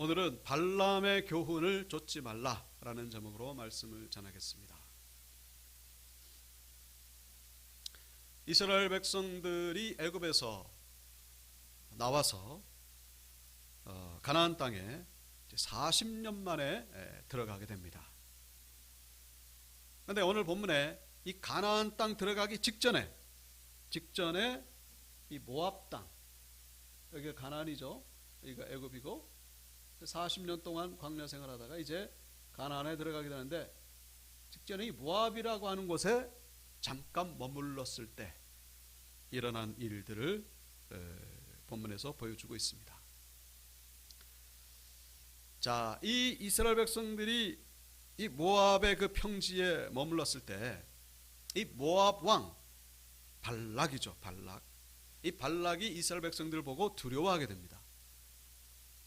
오늘은 발람의 교훈을 좇지 말라라는 제목으로 말씀을 전하겠습니다. 이스라엘 백성들이 애굽에서 나와서 가나안 땅에 40년 만에 들어가게 됩니다. 그런데 오늘 본문에 이 가나안 땅 들어가기 직전에 이 모압 땅, 여기가 가나안이죠. 여기가 애굽이고 40년 동안 광야 생활하다가 이제 가나안에 들어가게 되는데, 직전에 이 모압이라고 하는 곳에 잠깐 머물렀을 때 일어난 일들을 본문에서 보여주고 있습니다. 자, 이 이스라엘 백성들이 이 모압의 그 평지에 머물렀을 때 이 모압 왕 발락이죠. 이 발락이 이스라엘 백성들을 보고 두려워하게 됩니다.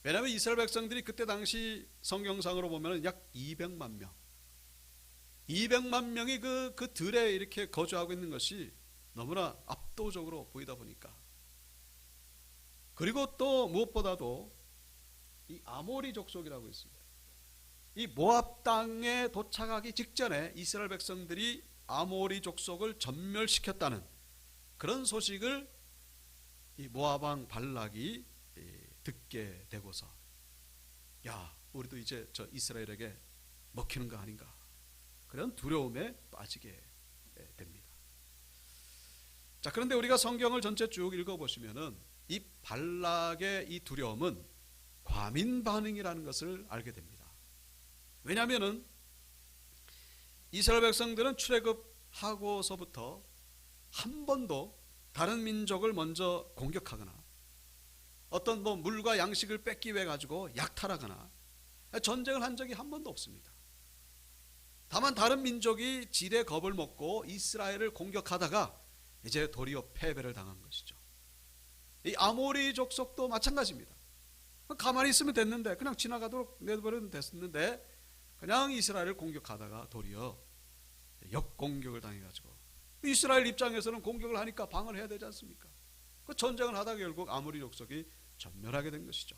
왜냐하면 이스라엘 백성들이 그때 당시 성경상으로 보면 약 200만 명이 그 들에 이렇게 거주하고 있는 것이 너무나 압도적으로 보이다 보니까, 그리고 또 무엇보다도 이 아모리 족속이라고 있습니다. 이 모압 땅에 도착하기 직전에 이스라엘 백성들이 아모리 족속을 전멸시켰다는 그런 소식을 이 모압 왕 발락이 듣게 되고서, 야, 우리도 이제 저 이스라엘에게 먹히는 거 아닌가, 그런 두려움에 빠지게 됩니다. 자, 그런데 우리가 성경을 전체 쭉 읽어보시면은 이 발락의 이 두려움은 과민 반응이라는 것을 알게 됩니다. 왜냐하면은 이스라엘 백성들은 출애굽하고서부터 한 번도 다른 민족을 먼저 공격하거나 어떤 물과 양식을 뺏기 위해 가지고 약탈하거나 전쟁을 한 적이 한 번도 없습니다. 다만 다른 민족이 지레 겁을 먹고 이스라엘을 공격하다가 이제 도리어 패배를 당한 것이죠. 이 아모리 족속도 마찬가지입니다. 가만히 있으면 됐는데, 그냥 지나가도록 내버리면 됐는데, 그냥 이스라엘을 공격하다가 도리어 역공격을 당해가지고, 이스라엘 입장에서는 공격을 하니까 방어를 해야 되지 않습니까? 그 전쟁을 하다가 결국 아모리 족속이 전멸하게 된 것이죠.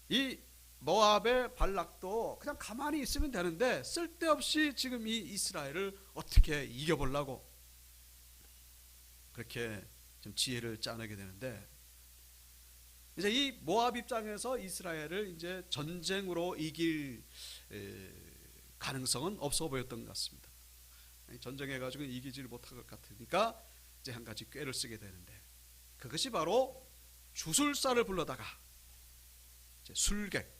이 모압의 발락도 그냥 가만히 있으면 되는데, 쓸데없이 지금 이 이스라엘을 어떻게 이겨보려고 그렇게 좀 지혜를 짜내게 되는데, 이제 이 모압 입장에서 이스라엘을 이제 전쟁으로 이길 가능성은 없어 보였던 것 같습니다. 전쟁해가지고 이기지를 못할 것 같으니까 이제 한 가지 꾀를 쓰게 되는데, 그것이 바로 주술사를 불러다가 이제 술객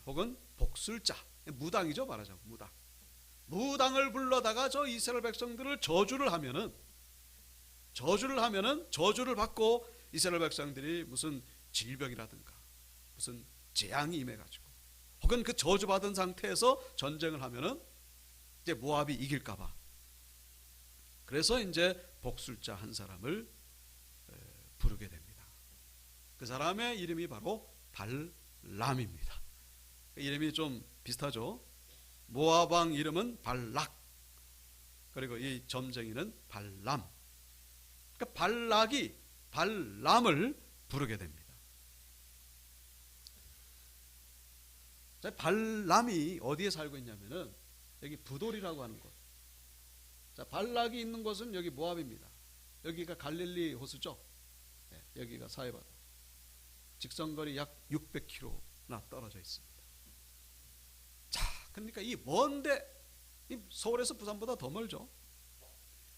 혹은 복술자, 무당이죠, 말하자면 무당을 불러다가 저 이스라엘 백성들을 저주를 하면은 저주를 받고 이스라엘 백성들이 무슨 질병이라든가 무슨 재앙이 임해가지고, 혹은 그 저주받은 상태에서 전쟁을 하면은 이제 모압이 이길까봐, 그래서 이제 복술자 한 사람을 부르게 됩니다. 그 사람의 이름이 바로 발람입니다. 이름이 좀 비슷하죠. 모압 왕 이름은 발락, 그리고 이 점쟁이는 발람. 그러니까 발락이 발람을 부르게 됩니다. 자, 발람이 어디에 살고 있냐면은 여기 부돌이라고 하는 곳. 자, 발락이 있는 곳은 여기 모압입니다. 여기가 갈릴리 호수죠. 네, 여기가 사해바다. 직선거리 약 600km나 떨어져 있습니다. 자, 그러니까 이 먼데, 서울에서 부산보다 더 멀죠.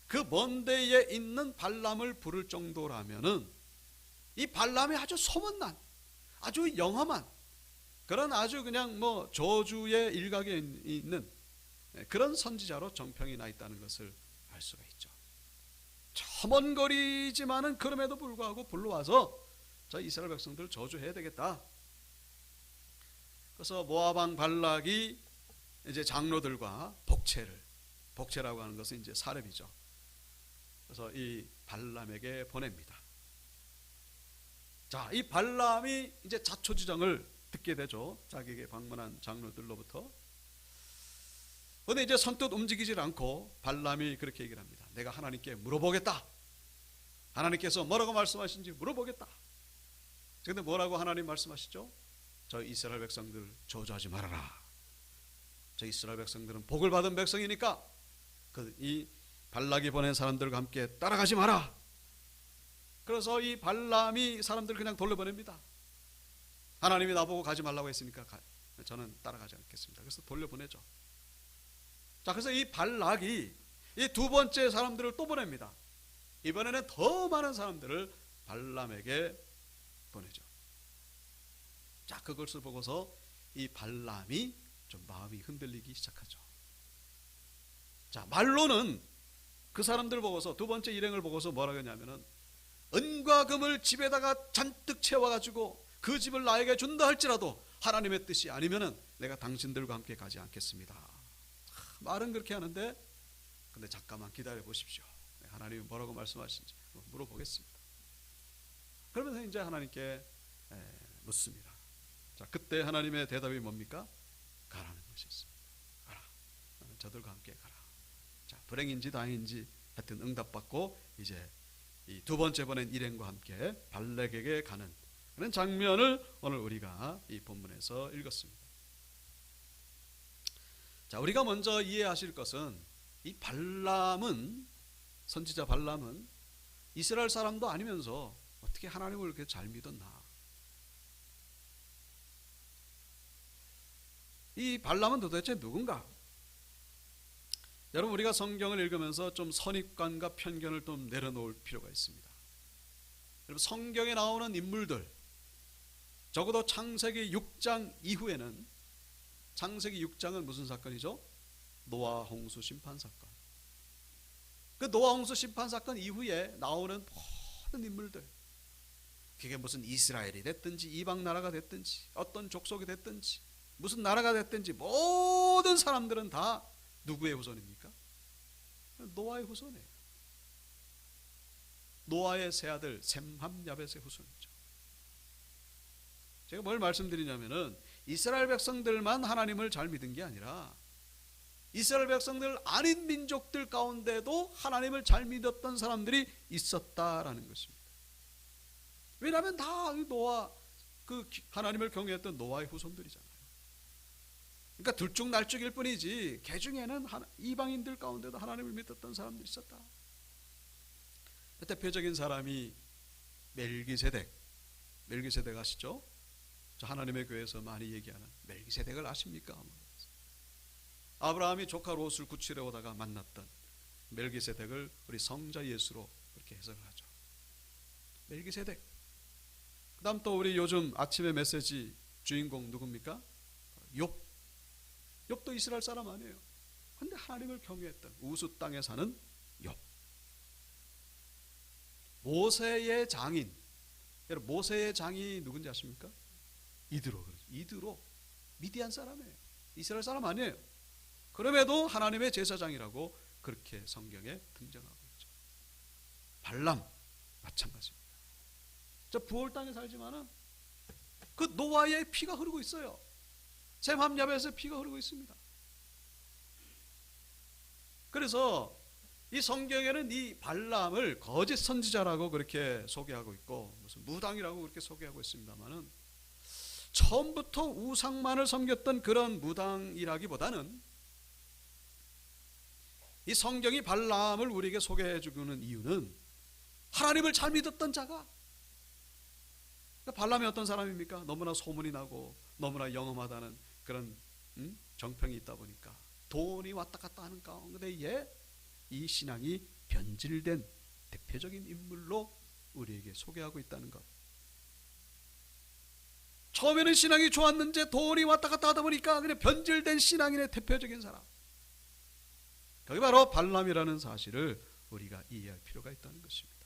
그 먼 데에 있는 발람을 부를 정도라면은 이 발람이 아주 소문난, 아주 영험한 그런 아주 그냥 저주의 일각에 있는 그런 선지자로 정평이 나 있다는 것을 알 수가 있죠. 저 먼 거리지만은 그럼에도 불구하고 불러와서 저 이스라엘 백성들 저주해야 되겠다. 그래서 모압 왕 발락이 이제 장로들과 복채라고 하는 것은 이제 사렙이죠. 그래서 이 발람에게 보냅니다. 자, 이 발람이 이제 자초지정을 듣게 되죠. 자기에게 방문한 장로들로부터. 그런데 이제 선뜻 움직이질 않고 발람이 그렇게 얘기를 합니다. 내가 하나님께 물어보겠다. 하나님께서 뭐라고 말씀하신지 물어보겠다. 그런데 뭐라고 하나님 말씀하시죠? 저 이스라엘 백성들 저주하지 말아라. 저 이스라엘 백성들은 복을 받은 백성이니까 이 발락이 보낸 사람들과 함께 따라가지 마라. 그래서 이 발람이 사람들을 그냥 돌려보냅니다. 하나님이 나보고 가지 말라고 했으니까 저는 따라가지 않겠습니다. 그래서 돌려보내죠. 자, 그래서 이 발락이 이 두 번째 사람들을 또 보냅니다. 이번에는 더 많은 사람들을 발람에게 보내죠. 자, 그것을 보고서 이 발람이 좀 마음이 흔들리기 시작하죠. 자, 말로는 그 사람들 보고서, 두 번째 일행을 보고서 뭐라고 했냐면은, 은과 금을 집에다가 잔뜩 채워가지고 그 집을 나에게 준다 할지라도 하나님의 뜻이 아니면은 내가 당신들과 함께 가지 않겠습니다. 말은 그렇게 하는데, 근데 잠깐만 기다려 보십시오. 하나님이 뭐라고 말씀하시는지 물어보겠습니다. 그러면서 이제 하나님께 묻습니다. 자, 그때 하나님의 대답이 뭡니까? 가라는 것이었습니다. 가라. 저들과 함께 가라. 자, 불행인지 다행인지 하여튼 응답받고 이제 이 두 번째 보낸 일행과 함께 발락에게 가는 그런 장면을 오늘 우리가 이 본문에서 읽었습니다. 자, 우리가 먼저 이해하실 것은 이 발람은, 선지자 발람은 이스라엘 사람도 아니면서 어떻게 하나님을 그렇게 잘 믿었나? 이 발람은 도대체 누군가? 여러분, 우리가 성경을 읽으면서 좀 선입관과 편견을 좀 내려놓을 필요가 있습니다. 여러분, 성경에 나오는 인물들, 적어도 창세기 6장 이후에는, 창세기 6장은 무슨 사건이죠? 노아 홍수 심판 사건. 그 노아 홍수 심판 사건 이후에 나오는 모든 인물들, 그게 무슨 이스라엘이 됐든지 이방 나라가 됐든지 어떤 족속이 됐든지 무슨 나라가 됐든지 모든 사람들은 다 누구의 후손입니까? 노아의 후손이에요. 노아의 세 아들 셈함 야벳의 후손이죠. 제가 뭘 말씀드리냐면은 이스라엘 백성들만 하나님을 잘 믿은 게 아니라 이스라엘 백성들 아닌 민족들 가운데도 하나님을 잘 믿었던 사람들이 있었다라는 것입니다. 왜냐하면 다 노아, 그 하나님을 경외했던 노아의 후손들이잖아요. 그러니까 들쭉날쭉일 뿐이지 개 중에는 이방인들 가운데도 하나님을 믿었던 사람들이 있었다. 대표적인 사람이 멜기세덱 아시죠? 저 하나님의 교회에서 많이 얘기하는 멜기세덱을 아십니까? 아브라함이 조카 롯을 구출해 오다가 만났던 멜기세덱을 우리 성자 예수로 그렇게 해석을 하죠. 멜기세덱. 그 다음 또 우리 요즘 아침의 메시지 주인공 누굽니까? 욥도 이스라엘 사람 아니에요. 그런데 하나님을 경외했던 우스 땅에 사는 욥. 모세의 장인, 여러분 모세의 장이 누군지 아십니까? 이드로 미디안 사람이에요. 이스라엘 사람 아니에요. 그럼에도 하나님의 제사장이라고 그렇게 성경에 등장하고 있죠. 발람 마찬가지입니다. 저 부올 땅에 살지만은 그 노아의 피가 흐르고 있어요. 셈함 야벳의 피가 흐르고 있습니다. 그래서 이 성경에는 이 발람을 거짓 선지자라고 그렇게 소개하고 있고 무슨 무당이라고 그렇게 소개하고 있습니다만은 처음부터 우상만을 섬겼던 그런 무당이라기보다는 이 성경이 발람을 우리에게 소개해 주는 이유는 하나님을 잘 믿었던 자가, 그러니까 발람이 어떤 사람입니까? 너무나 소문이 나고 너무나 영험하다는 그런 정평이 있다 보니까 돈이 왔다 갔다 하는 가운데에 이 신앙이 변질된 대표적인 인물로 우리에게 소개하고 있다는 것. 처음에는 신앙이 좋았는데 돈이 왔다 갔다 하다 보니까 그냥 변질된 신앙인의 대표적인 사람, 그게 바로 발람이라는 사실을 우리가 이해할 필요가 있다는 것입니다.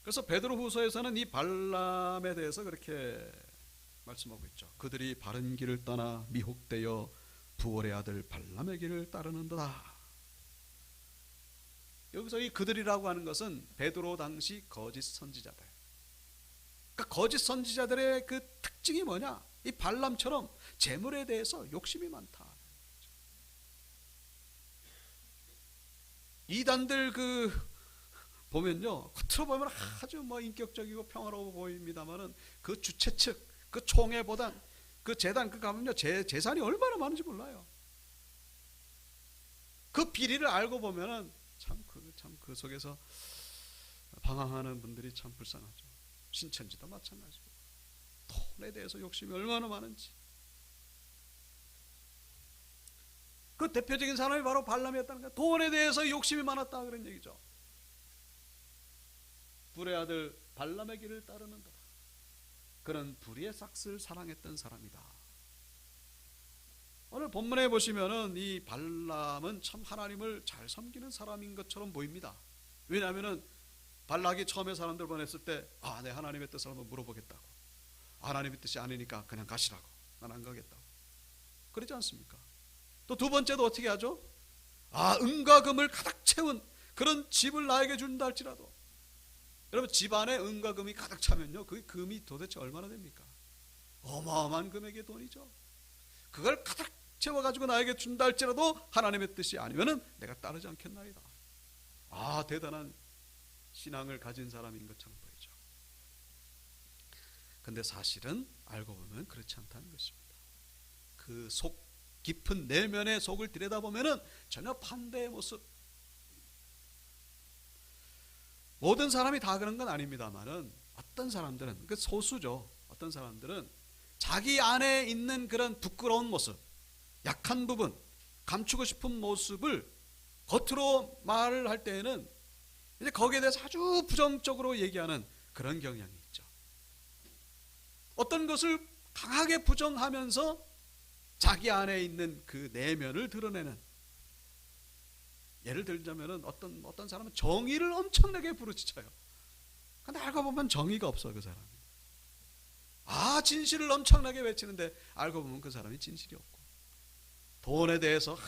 그래서 베드로후서에서는 이 발람에 대해서 그렇게 말씀하고 있죠. 그들이 바른 길을 떠나 미혹되어 부올의 아들 발람의 길을 따르는도다. 여기서 이 그들이라고 하는 것은 베드로 당시 거짓 선지자들. 그러니까 거짓 선지자들의 그 특징이 뭐냐? 이 발람처럼 재물에 대해서 욕심이 많다. 이단들 그 보면요, 겉으로 보면 아주 뭐 인격적이고 평화로워 보입니다만은 그 주최 측, 그 총회보단 그 재단 그 가면요 재산이 얼마나 많은지 몰라요. 그 비리를 알고 보면은 참 그 속에서 방황하는 분들이 참 불쌍하죠. 신천지도 마찬가지고 돈에 대해서 욕심이 얼마나 많은지. 그 대표적인 사람이 바로 발람이었다는 거예요. 돈에 대해서 욕심이 많았다 그런 얘기죠. 불의 아들 발람의 길을 따르는도다. 그는 불의의 싹을 사랑했던 사람이다. 오늘 본문에 보시면은 이 발람은 참 하나님을 잘 섬기는 사람인 것처럼 보입니다. 왜냐하면은 발락이 처음에 사람들 보냈을 때 내 하나님의 뜻을 한번 물어보겠다고, 하나님의 뜻이 아니니까 그냥 가시라고, 난 안 가겠다고 그러지 않습니까? 또 두 번째도 어떻게 하죠? 은과 금을 가득 채운 그런 집을 나에게 준다 할지라도, 여러분 집안에 은과 금이 가득 차면요 그 금이 도대체 얼마나 됩니까? 어마어마한 금액의 돈이죠. 그걸 가득 채워가지고 나에게 준다 할지라도 하나님의 뜻이 아니면은 내가 따르지 않겠나이다. 대단한 신앙을 가진 사람인 것처럼 보이죠. 근데 사실은 알고 보면 그렇지 않다는 것입니다. 그 속 깊은 내면의 속을 들여다보면은 전혀 반대의 모습. 모든 사람이 다 그런 건 아닙니다만은 어떤 사람들은, 그 소수죠. 어떤 사람들은 자기 안에 있는 그런 부끄러운 모습, 약한 부분, 감추고 싶은 모습을 겉으로 말을 할 때에는 이제 거기에 대해서 아주 부정적으로 얘기하는 그런 경향이 있죠. 어떤 것을 강하게 부정하면서 자기 안에 있는 그 내면을 드러내는. 예를 들자면은 어떤 사람은 정의를 엄청나게 부르짖어요. 근데 알고 보면 정의가 없어 그 사람이. 진실을 엄청나게 외치는데 알고 보면 그 사람이 진실이 없고, 돈에 대해서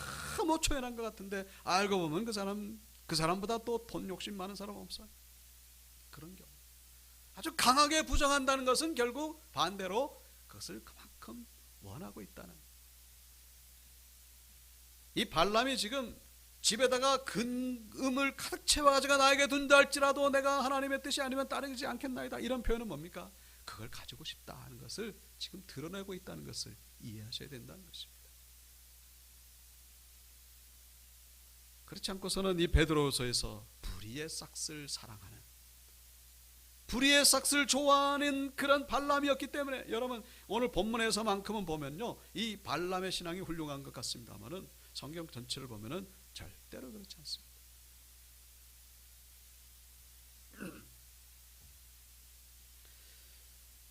뭐 초연한 것 같은데 알고 보면 그 사람보다 또 돈 욕심 많은 사람 없어요. 그런 경우. 아주 강하게 부정한다는 것은 결국 반대로 그것을 그만큼 원하고 있다는. 이 발람이 지금 집에다가 금을 가득 채워가지고 나에게 둔다 할지라도 내가 하나님의 뜻이 아니면 따르지 않겠나이다, 이런 표현은 뭡니까? 그걸 가지고 싶다 하는 것을 지금 드러내고 있다는 것을 이해하셔야 된다는 것입니다. 그렇지 않고서는 이 베드로서에서 불의의 싹을 사랑하는, 불의의 싹을 좋아하는 그런 발람이었기 때문에, 여러분 오늘 본문에서만큼은 보면요 이 발람의 신앙이 훌륭한 것 같습니다만은 성경 전체를 보면은 절대로 그렇지 않습니다.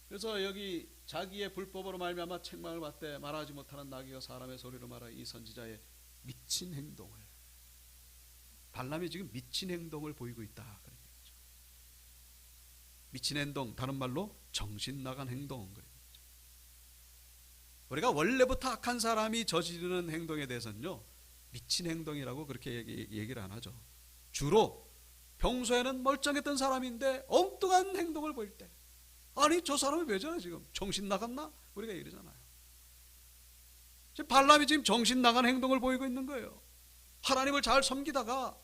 그래서 여기 자기의 불법으로 말미암아 책망을 받되 말하지 못하는 나귀가 사람의 소리로 말하 이 선지자의 미친 행동을, 발람이 지금 미친 행동을 보이고 있다 그런 얘기죠. 미친 행동, 다른 말로 정신 나간 행동 그런 얘기죠. 우리가 원래부터 악한 사람이 저지르는 행동에 대해서는요 미친 행동이라고 그렇게 얘기를 안 하죠. 주로 평소에는 멀쩡했던 사람인데 엉뚱한 행동을 보일 때, 저 사람이 왜 저래 지금 정신 나갔나? 우리가 이러잖아요. 지금 발람이 지금 정신 나간 행동을 보이고 있는 거예요. 하나님을 잘 섬기다가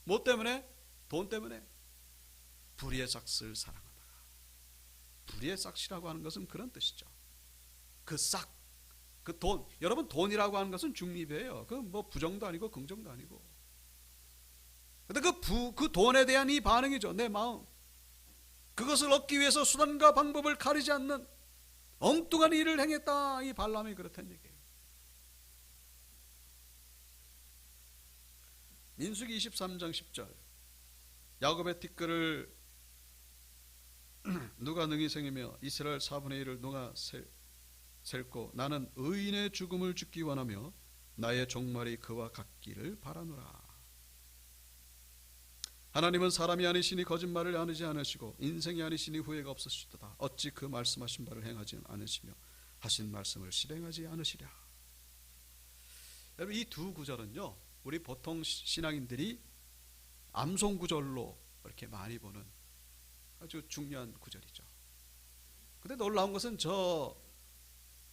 뭐 때문에? 돈 때문에 불의의 싹을 사랑하다가. 불의의 싹이라고 하는 것은 그런 뜻이죠. 그 싹, 그 돈, 여러분 돈이라고 하는 것은 중립이에요. 그 뭐 부정도 아니고 긍정도 아니고. 근데 그 돈에 대한 이 반응이죠. 내 마음. 그것을 얻기 위해서 수단과 방법을 가리지 않는 엉뚱한 일을 행했다. 이 발람이 그렇다는 얘기예요. 민수기 23장 10절. 야곱의 티끌을 누가 능히 생이며 이스라엘 4분의 1을 누가 셀고 나는 의인의 죽음을 죽기 원하며 나의 종말이 그와 같기를 바라노라. 하나님은 사람이 아니시니 거짓말을 아니지 않으시고 인생이 아니시니 후회가 없으시도다. 어찌 그 말씀하신 바를 행하지 않으시며 하신 말씀을 실행하지 않으시랴. 여러분 이 두 구절은요 우리 보통 신앙인들이 암송 구절로 이렇게 많이 보는 아주 중요한 구절이죠. 근데 놀라운 것은 저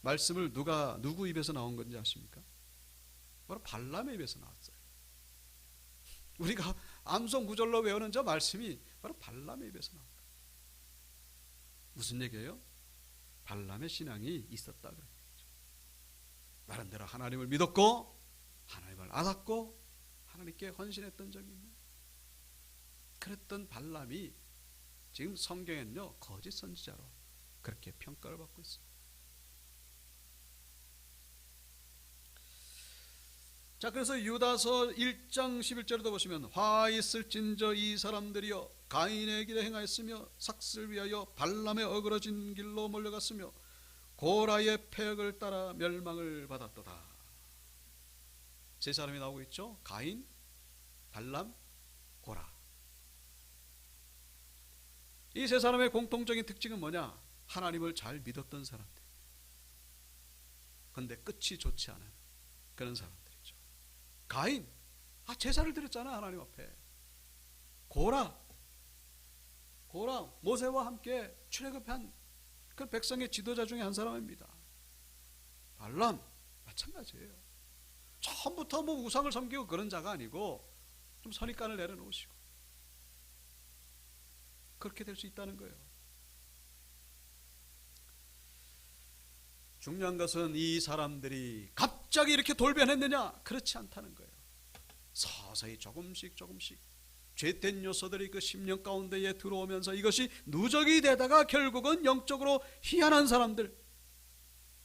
말씀을 누구 입에서 나온 건지 아십니까? 바로 발람의 입에서 나왔어요. 우리가 암송 구절로 외우는 저 말씀이 바로 발람의 입에서 나옵니다. 무슨 얘기예요? 발람의 신앙이 있었다 그런 얘기죠. 나름대로 하나님을 믿었고 하나님을 알았고 하나님께 헌신했던 적이 있는, 그랬던 발람이 지금 성경에는요 거짓 선지자로 그렇게 평가를 받고 있습니다. 자, 그래서 유다서 1장 11절에도 보시면 화 있을진저 이 사람들이여 가인의 길에 행하였으며 삭슬 위하여 발람의 어그러진 길로 몰려갔으며 고라의 패역을 따라 멸망을 받았도다. 세 사람이 나오고 있죠. 가인, 발람, 고라. 이 세 사람의 공통적인 특징은 뭐냐? 하나님을 잘 믿었던 사람들. 그런데 끝이 좋지 않은 그런 사람들이죠. 가인, 제사를 드렸잖아 하나님 앞에. 고라, 모세와 함께 출애굽한 그 백성의 지도자 중에 한 사람입니다. 발람 마찬가지예요. 처음부터 뭐 우상을 섬기고 그런 자가 아니고 좀 선입관을 내려놓으시고 그렇게 될 수 있다는 거예요. 중요한 것은 이 사람들이 갑자기 이렇게 돌변했느냐? 그렇지 않다는 거예요. 서서히 조금씩 죄된 요소들이 그 심령 가운데에 들어오면서 이것이 누적이 되다가 결국은 영적으로 희한한 사람들,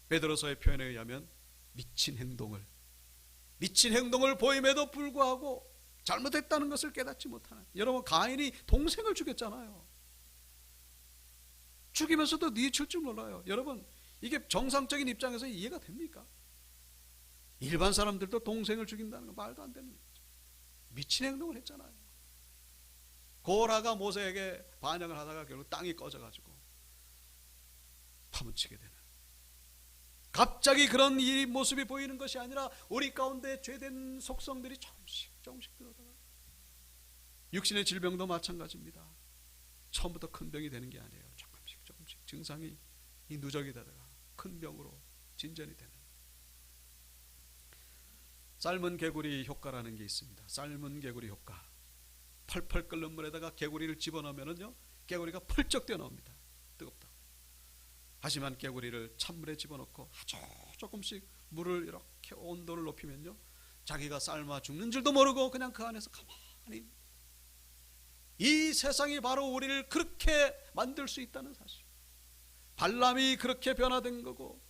베드로서의 표현에 의하면 미친 행동을 보임에도 불구하고 잘못했다는 것을 깨닫지 못하는, 여러분 가인이 동생을 죽였잖아요. 죽이면서도 뉘칠 줄 몰라요. 여러분 이게 정상적인 입장에서 이해가 됩니까? 일반 사람들도 동생을 죽인다는 건 말도 안 되는 거죠. 미친 행동을 했잖아요. 고라가 모세에게 반역을 하다가 결국 땅이 꺼져가지고 파묻히게 되는, 갑자기 그런 이 모습이 보이는 것이 아니라 우리 가운데 죄된 속성들이 조금씩 들어다가, 육신의 질병도 마찬가지입니다. 처음부터 큰 병이 되는 게 아니에요. 조금씩 증상이 이 누적이 되다가 큰 병으로 진전이 되는, 삶은 개구리 효과라는 게 있습니다. 삶은 개구리 효과. 펄펄 끓는 물에다가 개구리를 집어넣으면요 개구리가 펄쩍 뛰어나옵니다. 뜨겁다. 하지만 개구리를 찬물에 집어넣고 아주 조금씩 물을 이렇게 온도를 높이면요 자기가 삶아 죽는 줄도 모르고 그냥 그 안에서 가만히, 이 세상이 바로 우리를 그렇게 만들 수 있다는 사실. 발람이 그렇게 변화된 거고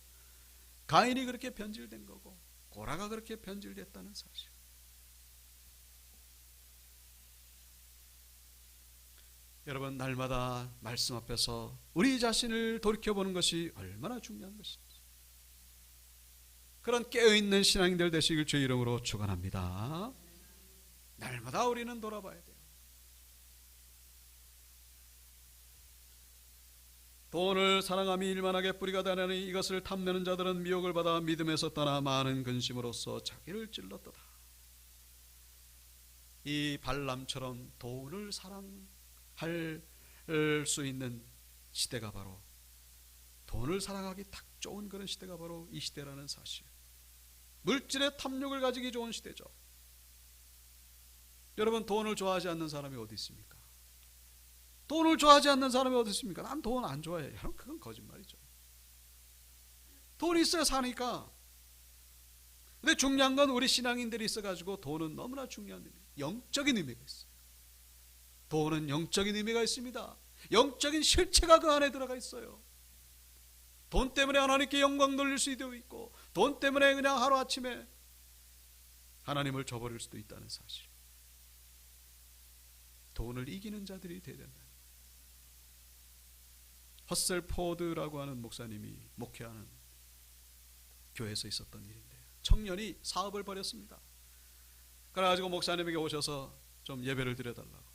가인이 그렇게 변질된 거고 고라가 그렇게 변질됐다는 사실. 여러분 날마다 말씀 앞에서 우리 자신을 돌이켜보는 것이 얼마나 중요한 것인지, 그런 깨어있는 신앙인들 되시길 주의 이름으로 축원합니다. 날마다 우리는 돌아봐야 돼요. 돈을 사랑함이 일만하게 뿌리가 되나니 이것을 탐내는 자들은 미혹을 받아 믿음에서 떠나 많은 근심으로써 자기를 찔렀도다. 이 발람처럼 돈을 사랑할 수 있는 시대가 바로, 돈을 사랑하기 딱 좋은 그런 시대가 바로 이 시대라는 사실. 물질의 탐욕을 가지기 좋은 시대죠. 여러분 돈을 좋아하지 않는 사람이 어디 있습니까? 돈을 좋아하지 않는 사람이 어디 있습니까? 난 돈 안 좋아해. 여러분 그건 거짓말이죠. 돈이 있어야 사니까. 근데 중요한 건 우리 신앙인들이 있어가지고 돈은 너무나 중요한 의미, 영적인 의미가 있어요. 돈은 영적인 의미가 있습니다. 영적인 실체가 그 안에 들어가 있어요. 돈 때문에 하나님께 영광 돌릴 수도 있고 돈 때문에 그냥 하루아침에 하나님을 저버릴 수도 있다는 사실. 돈을 이기는 자들이 되야 된다. 허셀 포드라고 하는 목사님이 목회하는 교회에서 있었던 일인데요. 청년이 사업을 벌였습니다. 그래가지고 목사님에게 오셔서 좀 예배를 드려달라고.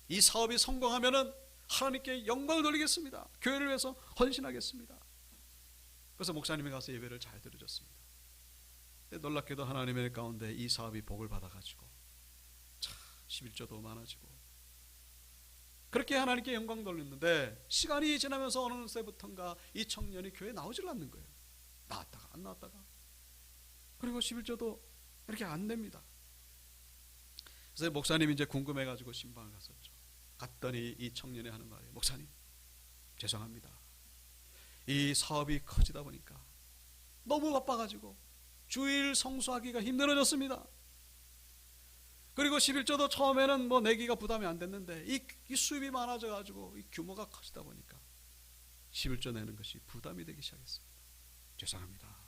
이 사업이 성공하면은 하나님께 영광을 돌리겠습니다. 교회를 위해서 헌신하겠습니다. 그래서 목사님이 가서 예배를 잘 드려줬습니다. 근데 놀랍게도 하나님의 가운데 이 사업이 복을 받아가지고 참 11조도 많아지고 그렇게 하나님께 영광 돌렸는데 시간이 지나면서 어느 때부턴가 이 청년이 교회에 나오질 않는 거예요. 나왔다가 안 나왔다가. 그리고 11조도 이렇게 안 됩니다. 그래서 목사님이 이제 궁금해가지고 신방을 갔었죠. 갔더니 이 청년이 하는 말이에요. 목사님, 죄송합니다. 이 사업이 커지다 보니까 너무 바빠가지고 주일 성수하기가 힘들어졌습니다. 그리고 11조도 처음에는 뭐 내기가 부담이 안 됐는데 이 수입이 많아져가지고 이 규모가 커지다 보니까 11조 내는 것이 부담이 되기 시작했습니다. 죄송합니다.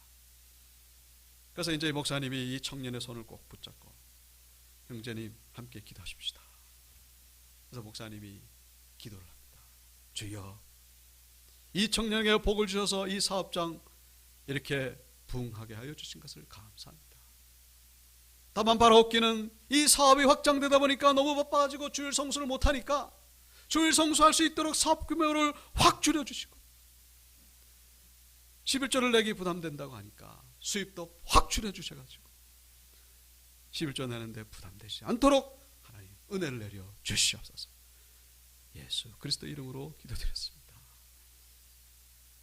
그래서 이제 목사님이 이 청년의 손을 꼭 붙잡고 형제님 함께 기도하십시다. 그래서 목사님이 기도를 합니다. 주여, 이 청년에게 복을 주셔서 이 사업장 이렇게 부흥하게 하여 주신 것을 감사합니다. 다만 바라옵기는 이 사업이 확장되다 보니까 너무 바빠가지고 주일 성수를 못하니까 주일 성수할 수 있도록 사업 규모를 확 줄여주시고 11조를 내기 부담된다고 하니까 수입도 확 줄여주셔가지고 11조 내는데 부담되지 않도록 하나님 은혜를 내려 주시옵소서. 예수 그리스도 이름으로 기도드렸습니다.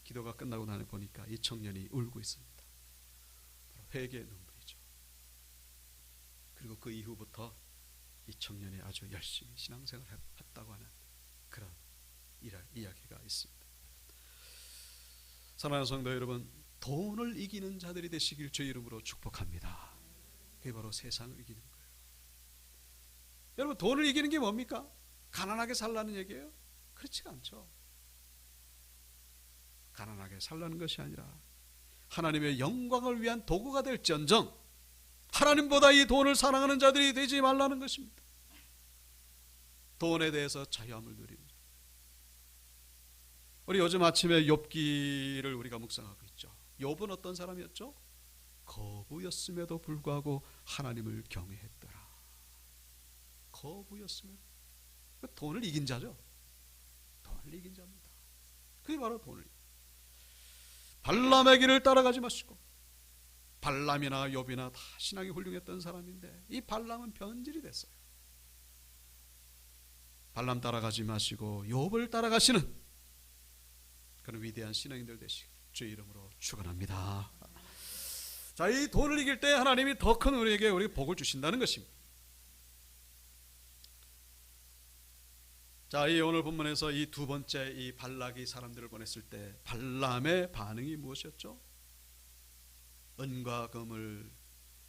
기도가 끝나고 나서 보니까 이 청년이 울고 있습니다. 바로 회개의 눈물이죠. 그리고 그 이후부터 이 청년이 아주 열심히 신앙생활을 했다고 하는 그런 이야기가 있습니다. 사랑하는 성도 여러분, 돈을 이기는 자들이 되시길 주의 이름으로 축복합니다. 그게 바로 세상을 이기는 거예요. 여러분, 돈을 이기는 게 뭡니까? 가난하게 살라는 얘기예요? 그렇지가 않죠. 가난하게 살라는 것이 아니라 하나님의 영광을 위한 도구가 될지언정 하나님보다 이 돈을 사랑하는 자들이 되지 말라는 것입니다. 돈에 대해서 자유함을 누리는 자. 우리 요즘 아침에 욥기를 우리가 묵상하고 있죠. 욥은 어떤 사람이었죠? 거부였음에도 불구하고 하나님을 경외했더라. 거부였음에도. 돈을 이긴 자죠. 돈을 이긴 자입니다. 그게 바로 돈을. 발람의 길을 따라가지 마시고, 발람이나 욥이나 다 신앙이 훌륭했던 사람인데 이 발람은 변질이 됐어요. 발람 따라가지 마시고 욥을 따라가시는 그런 위대한 신앙인들 되시길 주의 이름으로 축원합니다. 자, 이 돈을 이길 때 하나님이 더 큰 우리에게 복을 주신다는 것입니다. 자, 이 오늘 본문에서 이 두 번째 이 발락이 사람들을 보냈을 때 발람의 반응이 무엇이었죠? 은과 금을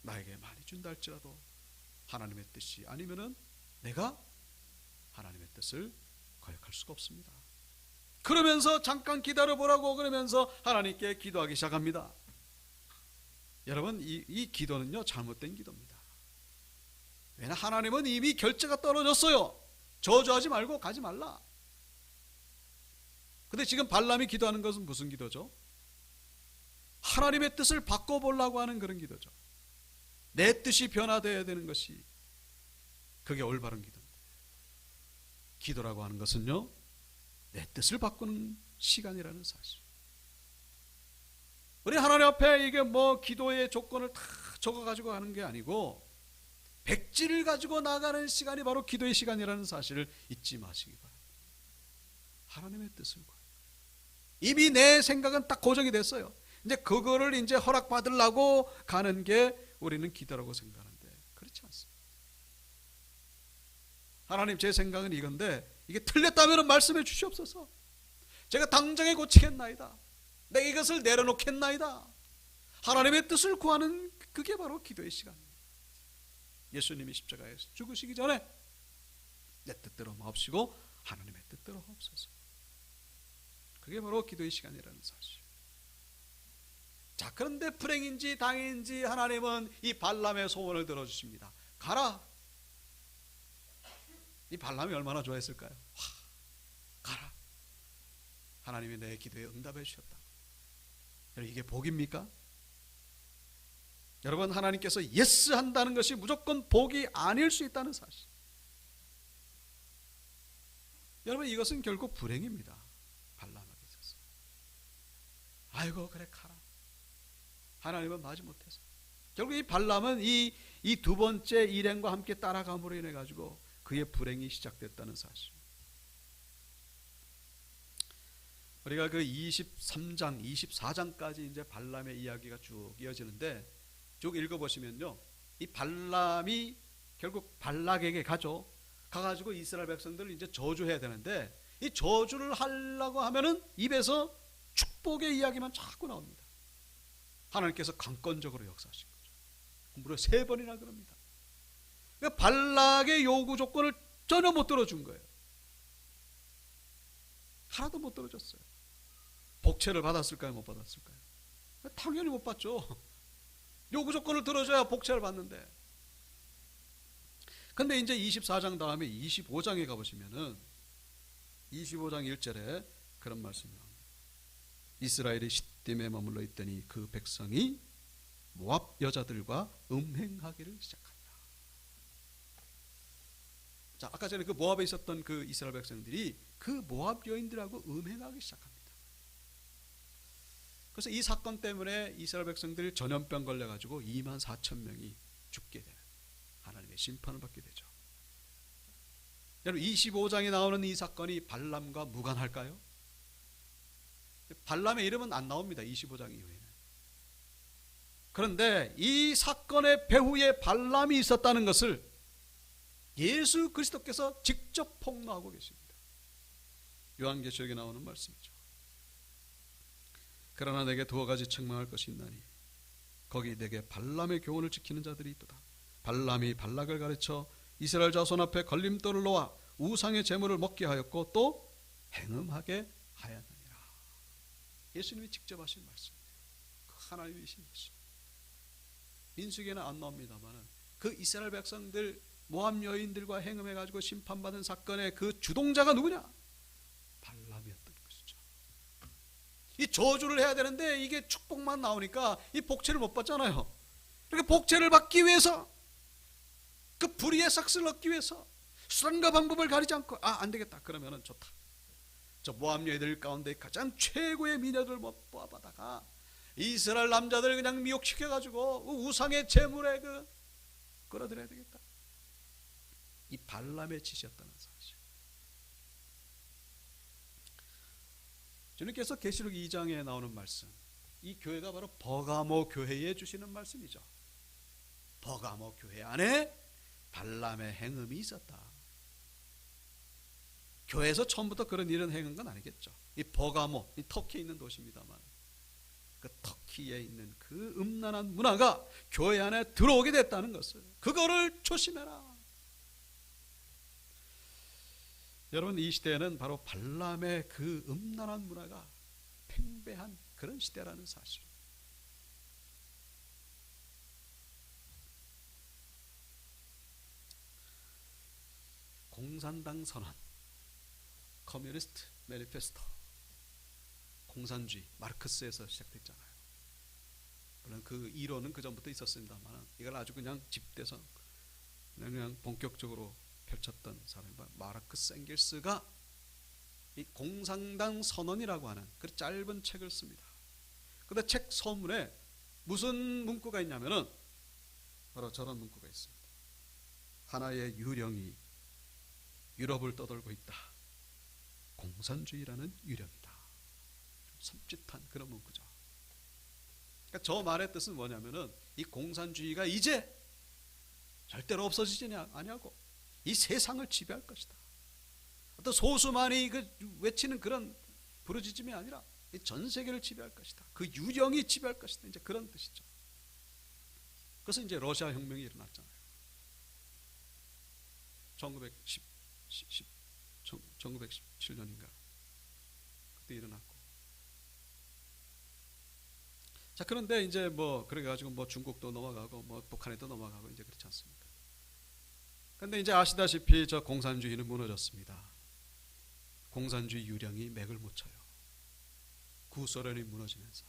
나에게 많이 준다 할지라도 하나님의 뜻이 아니면은 내가 하나님의 뜻을 거역할 수가 없습니다. 그러면서 잠깐 기다려보라고 그러면서 하나님께 기도하기 시작합니다. 여러분, 이 기도는요 잘못된 기도입니다. 왜냐, 하나님은 이미 결제가 떨어졌어요. 저주하지 말고 가지 말라. 근데 지금 발람이 기도하는 것은 무슨 기도죠? 하나님의 뜻을 바꿔보려고 하는 그런 기도죠. 내 뜻이 변화되어야 되는 것이 그게 올바른 기도입니다. 기도라고 하는 것은요 내 뜻을 바꾸는 시간이라는 사실. 우리 하나님 앞에 이게 뭐 기도의 조건을 다 적어가지고 하는 게 아니고 백지를 가지고 나가는 시간이 바로 기도의 시간이라는 사실을 잊지 마시기 바랍니다. 하나님의 뜻을 구해요. 이미 내 생각은 딱 고정이 됐어요. 이제 그거를 이제 허락받으려고 가는 게 우리는 기도라고 생각하는데 그렇지 않습니다. 하나님, 제 생각은 이건데 이게 틀렸다면 말씀해 주시옵소서. 제가 당장에 고치겠나이다. 내가 이것을 내려놓겠나이다. 하나님의 뜻을 구하는 그게 바로 기도의 시간입니다. 예수님이 십자가에서 죽으시기 전에 내 뜻대로 마옵시고 하나님의 뜻대로 하옵소서. 그게 바로 기도의 시간이라는 사실. 자, 그런데 불행인지 당인지 하나님은 이 발람의 소원을 들어주십니다. 가라. 이 발람이 얼마나 좋아했을까요? 가라. 하나님이 내 기도에 응답해 주셨다. 여러분, 이게 복입니까? 여러분, 하나님께서 예스 한다는 것이 무조건 복이 아닐 수 있다는 사실. 여러분, 이것은 결국 불행입니다. 발람에게 있어서. 아이고, 그래 가라. 하나님은 마지 못해서. 결국 이 발람은 이 두 번째 일행과 함께 따라감으로 인해 가지고 그의 불행이 시작됐다는 사실. 우리가 그 23장, 24장까지 이제 발람의 이야기가 쭉 이어지는데 쭉 읽어보시면요, 이 발람이 결국 발락에게 가죠. 가가지고 이스라엘 백성들을 이제 저주해야 되는데, 이 저주를 하려고 하면은 입에서 축복의 이야기만 자꾸 나옵니다. 하나님께서 강권적으로 역사하신 거죠. 무려 3번이나 그럽니다. 그러니까 발락의 요구 조건을 전혀 못 들어준 거예요. 하나도 못 들어줬어요. 복채를 받았을까요? 못 받았을까요? 당연히 못 받죠. 요구 조건을 들어줘야 복채를 받는데. 근데 이제 24장 다음에 25장에 가보시면은 25장 1절에 그런 말씀이 나옵니다. 이스라엘이 시딤에 머물러 있더니 그 백성이 모압 여자들과 음행하기를 시작한다. 자, 아까 전에 그 모압에 있었던 그 이스라엘 백성들이 그 모압 여인들하고 음행하기 시작합니다. 그래서 이 사건 때문에 이스라엘 백성들이 전염병 걸려가지고 24,000명이 죽게 되는 하나님의 심판을 받게 되죠. 여러분, 25장에 나오는 이 사건이 발람과 무관할까요? 발람의 이름은 안 나옵니다. 25장 이후에는. 그런데 이 사건의 배후에 발람이 있었다는 것을 예수 그리스도께서 직접 폭로하고 계십니다. 요한계시록에 나오는 말씀이죠. 그러나 내게 2가지 책망할 것이 있나니 거기 내게 발람의 교훈을 지키는 자들이 있도다. 발람이 발락을 가르쳐 이스라엘 자손 앞에 걸림돌을 놓아 우상의 제물을 먹게 하였고 또 행음하게 하였느니라. 예수님이 직접 하신 말씀이에요. 그 하나님이신 예수. 민수기에는 안 나옵니다만 그 이스라엘 백성들 모압 여인들과 행음해가지고 심판받은 사건의 그 주동자가 누구냐? 발람이었던 것이죠. 이 저주를 해야 되는데 이게 축복만 나오니까 이 복채를 못 받잖아요. 그러니까 복채를 받기 위해서, 그 불의의 삭스를 얻기 위해서 수단과 방법을 가리지 않고 안 되겠다 그러면은 좋다. 저 모압 여인들 가운데 가장 최고의 미녀들을 뽑아다가 이스라엘 남자들 그냥 미혹시켜가지고 우상의 제물에 끌어들여야 되겠다. 이 발람의 짓이었다는 사실. 주님께서 계시록 2장에 나오는 말씀, 이 교회가 바로 버가모 교회에 주시는 말씀이죠. 버가모 교회 안에 발람의 행음이 있었다. 교회에서 처음부터 그런 일은 행한 건 아니겠죠. 이 버가모, 이 터키에 있는 도시입니다만 그 터키에 있는 그 음란한 문화가 교회 안에 들어오게 됐다는 것을, 그거를 조심해라. 여러분, 이 시대에는 바로 발람의 그 음란한 문화가 팽배한 그런 시대라는 사실. 공산당 선언, 커뮤니스트 매니페스토, 공산주의, 마르크스에서 시작됐잖아요. 물론 그 이론은 그 전부터 있었습니다만 이걸 아주 그냥 집대성, 그냥 본격적으로 펼쳤던 사람이 마르크스 엥겔스가 이 공산당 선언이라고 하는 그 짧은 책을 씁니다. 근데 책 서문에 무슨 문구가 있냐면은 바로 저런 문구가 있습니다. 하나의 유령이 유럽을 떠돌고 있다. 공산주의라는 유령이다. 섬찟한 그런 문구죠. 그러니까 저 말의 뜻은 뭐냐면은 이 공산주의가 이제 절대로 없어지지 아니하고 이 세상을 지배할 것이다. 어떤 소수만이 외치는 그런 부르짖음이 아니라 전 세계를 지배할 것이다. 그 유령이 지배할 것이다. 이제 그런 뜻이죠. 그래서 이제 러시아 혁명이 일어났잖아요. 1917년인가 그때 일어났고. 자, 그런데 이제 그래가지고 중국도 넘어가고 북한에도 넘어가고 이제 그렇지 않습니까? 근데 이제 아시다시피 저 공산주의는 무너졌습니다. 공산주의 유령이 맥을 못 쳐요. 구소련이 무너지면서.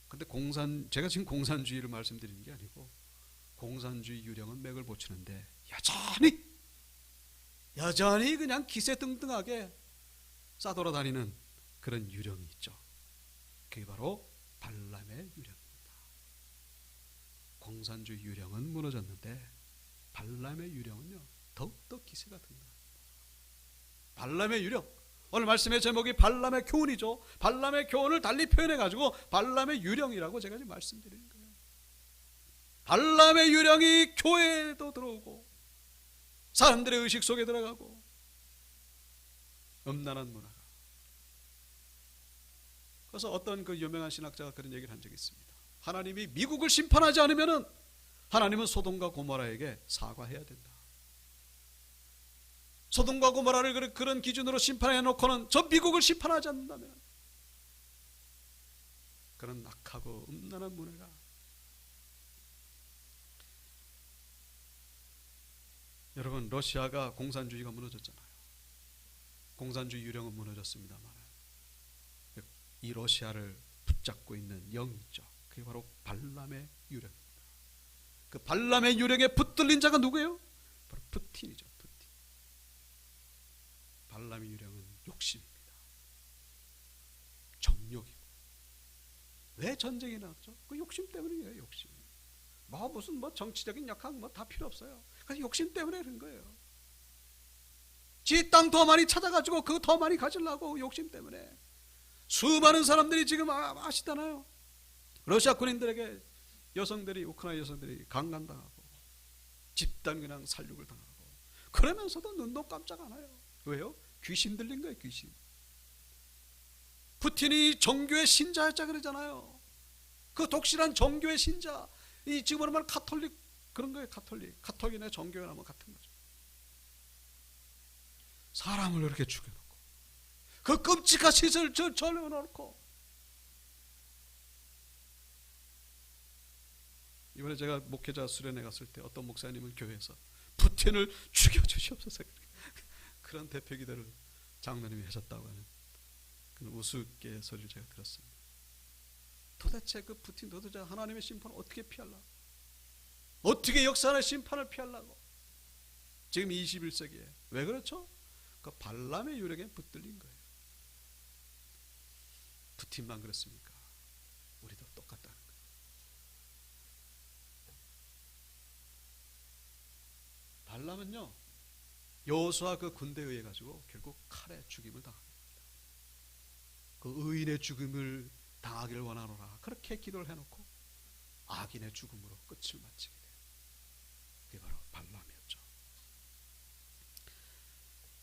근데 제가 지금 공산주의를 말씀드리는 게 아니고 공산주의 유령은 맥을 못 치는데 여전히 그냥 기세등등하게 싸돌아다니는 그런 유령이 있죠. 그게 바로 발람의 유령입니다. 공산주의 유령은 무너졌는데 발람의 유령은요 더욱더 기세가 등등합니다. 발람의 유령, 오늘 말씀의 제목이 발람의 교훈이죠. 발람의 교훈을 달리 표현해가지고 발람의 유령이라고 제가 지금 말씀드리는 거예요. 발람의 유령이 교회에도 들어오고 사람들의 의식 속에 들어가고 음란한 문화가. 그래서 어떤 그 유명한 신학자가 그런 얘기를 한 적이 있습니다. 하나님이 미국을 심판하지 않으면은 하나님은 소돔과 고모라에게 사과해야 된다. 소돔과 고모라를 그런 기준으로 심판해 놓고는 저 미국을 심판하지 않는다면 그런 악하고 음란한 문화가. 여러분, 러시아가 공산주의가 무너졌잖아요. 공산주의 유령은 무너졌습니다만 이 러시아를 붙잡고 있는 영이 있죠. 그게 바로 발람의 유령입니다. 그 발람의 유령에 붙들린 자가 누구예요? 바로 푸틴이죠. 푸틴. 발람의 유령은 욕심입니다. 정욕이고. 왜 전쟁이 나왔죠? 그 욕심 때문이에요. 욕심. 무슨 정치적인 역학 다 필요 없어요. 그래서 욕심 때문에 그런 거예요. 지 땅 더 많이 찾아가지고 그거 더 많이 가지려고 욕심 때문에. 수많은 사람들이 지금 아시잖아요. 러시아 군인들에게 우크라이나 여성들이 강간당하고 집단 그냥 살육을 당하고 그러면서도 눈도 깜짝 안 와요. 왜요? 귀신 들린 거예요. 귀신. 푸틴이 종교의 신자였자 그러잖아요. 그 독실한 종교의 신자. 이 지금 말하면 카톨릭 그런 거예요. 카톨릭이나 종교나 뭐 같은 거죠. 사람을 이렇게 죽여놓고 그 끔찍한 시설을 절려놓고. 이번에 제가 목회자 수련회 갔을 때 어떤 목사님은 교회에서 푸틴을 죽여주시옵소서 그런 대표 기도를 장로님이 하셨다고 하는 그런 우스갯소리를 제가 들었습니다. 도대체 그 푸틴 도대체 하나님의 심판을 어떻게 피하려고, 어떻게 역사의 심판을 피하려고. 지금 21세기에 왜 그렇죠? 그 발람의 유령에 붙들린 거예요. 푸틴만 그렇습니까? 우리도 똑같다는 거예요. 발람은요, 여호수아 그 군대에 의해 가지고 결국 칼에 죽임을 당합니다. 그 의인의 죽음을 당하기를 원하노라 그렇게 기도를 해놓고 악인의 죽음으로 끝을 마치게 돼요. 그게 바로 발람이었죠.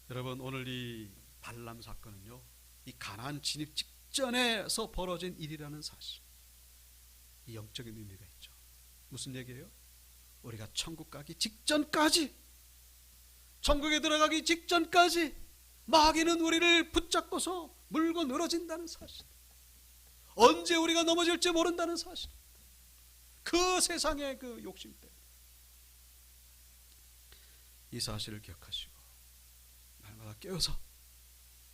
여러분, 오늘 이 발람 사건은요, 이 가나안 진입 직전에서 벌어진 일이라는 사실, 이 영적인 의미가 있죠. 무슨 얘기예요? 우리가 천국 가기 직전까지, 천국에 들어가기 직전까지 마귀는 우리를 붙잡고서 물고 늘어진다는 사실, 언제 우리가 넘어질지 모른다는 사실, 그 세상의 그 욕심 때문에. 이 사실을 기억하시고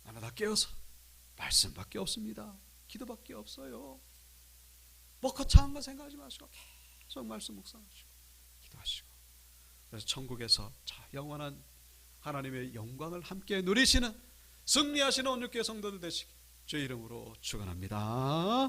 날마다 깨어서 말씀밖에 없습니다. 기도밖에 없어요. 뭐 거창한 거 생각하지 마시고 계속 말씀 묵상하시고 기도하시고, 그래서 천국에서 영원한 하나님의 영광을 함께 누리시는 승리하시는 온유교회 성도들 되시길 주의 이름으로 축원합니다.